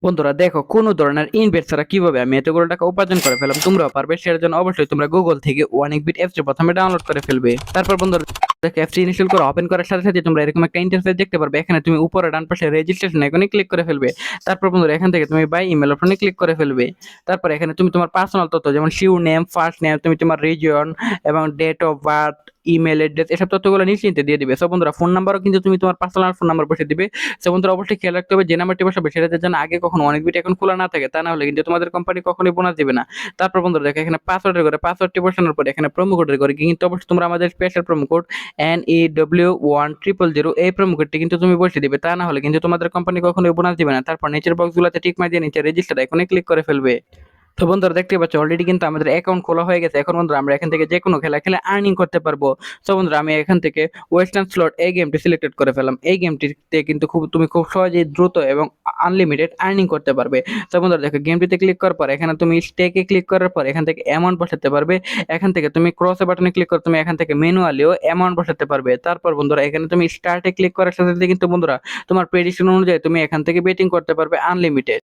বন্ধুরা দেখো কোন ধরনের ইনভেস্ট ছাড়া কিভাবে আমি এতগুলো টাকা উপার্জন করে ফেললাম, তোমরাও পারবে। সেটার জন্য অবশ্যই তোমরা গুগল থেকে ওয়ানিকবিট অ্যাপসটি প্রথমে ডাউনলোড করে ফেলবে। তারপর বন্ধুরা দেখো অ্যাপসটি ইনস্টল করে ওপেন করার সাথে সাথে তোমরা এরকম একটা ইন্টারফেস দেখতে পারবে। এখানে তুমি উপরে ডান পাশে রেজিস্ট্রেশন আইকনে ক্লিক করে ফেলবে। তারপর বন্ধুরা এখান থেকে তুমি বাই ইমেল অপশনে ক্লিক করে ফেলবে। তারপর এখানে তুমি তোমার পার্সোনাল তথ্য যেমন শিওর নেম, ফার্স্ট নেম, তুমি তোমার রিজিয়ন এবং date of birth, email address, এসব তথ্যগুলো নিশ্চিন্তে দিয়ে দিবে। সো বন্ধুরা ফোন নাম্বারও কিন্তু তুমি তোমার পার্সোনাল ফোন নাম্বার বসে দিবে। সো বন্ধুরা অবশ্যই খেয়াল রাখতে হবে যে নাম্বারটি বসাবে সেটাতে যেন আগে কখনো অনেক বিট এখন খোলা না থাকে, তা না হলে কিন্তু তোমাদের কোম্পানি কখনোই বোনাস দিবে না। তারপর বন্ধুরা দেখো এখানে পাসওয়ার্ডের করে পাসওয়ার্ডটি বসানোর পরে এখানে প্রোমো কোডের করে কিন্তু অবশ্যই তোমরা আমাদের স্পেশাল প্রোমো কোড NEW1000 এই প্রোমো কোডটি কিন্তু তুমি বসিয়ে দিবে, তা না হলে কিন্তু তোমাদের কোম্পানি কখনোই বোনাস দিবে না। তারপর নিচের বক্সগুলোতে টিক মার দিয়ে নিচে রেজিস্টার আইকনে ক্লিক করে ফেলবে। তো বন্ধুরা দেখতে পাচ্ছ অলরেডি কিন্তু আমাদের অ্যাকাউন্ট খোলা হয়ে গেছে। এখন বন্ধুরা আমরা এখান থেকে যে কোনো খেলা খেলে আর্নিং করতে পারবো। তো বন্ধুরা আমি এখান থেকে ওয়েস্টার্ন স্লট এই গেমটি সিলেক্টেড করে ফেলাম। এই গেমটিতে কিন্তু তুমি খুব সহজেই দ্রুত এবং আনলিমিটেড আর্নিং করতে পারবে। তো বন্ধুরা দেখো গেমটিতে ক্লিক করার পর এখানে তুমি স্টেকে ক্লিক করার পর এখান থেকে অ্যামাউন্ট বসাতে পারবে। এখান থেকে তুমি ক্রসে বাটনে ক্লিক করে তুমি এখান থেকে ম্যানুয়ালিও অ্যামাউন্ট বসাতে পারবে। তারপর বন্ধুরা এখানে তুমি স্টার্টে ক্লিক করার সাথে সাথে কিন্তু বন্ধুরা তোমার প্রেডিকশন অনুযায়ী তুমি এখান থেকে বেটিং করতে পারবে আনলিমিটেড।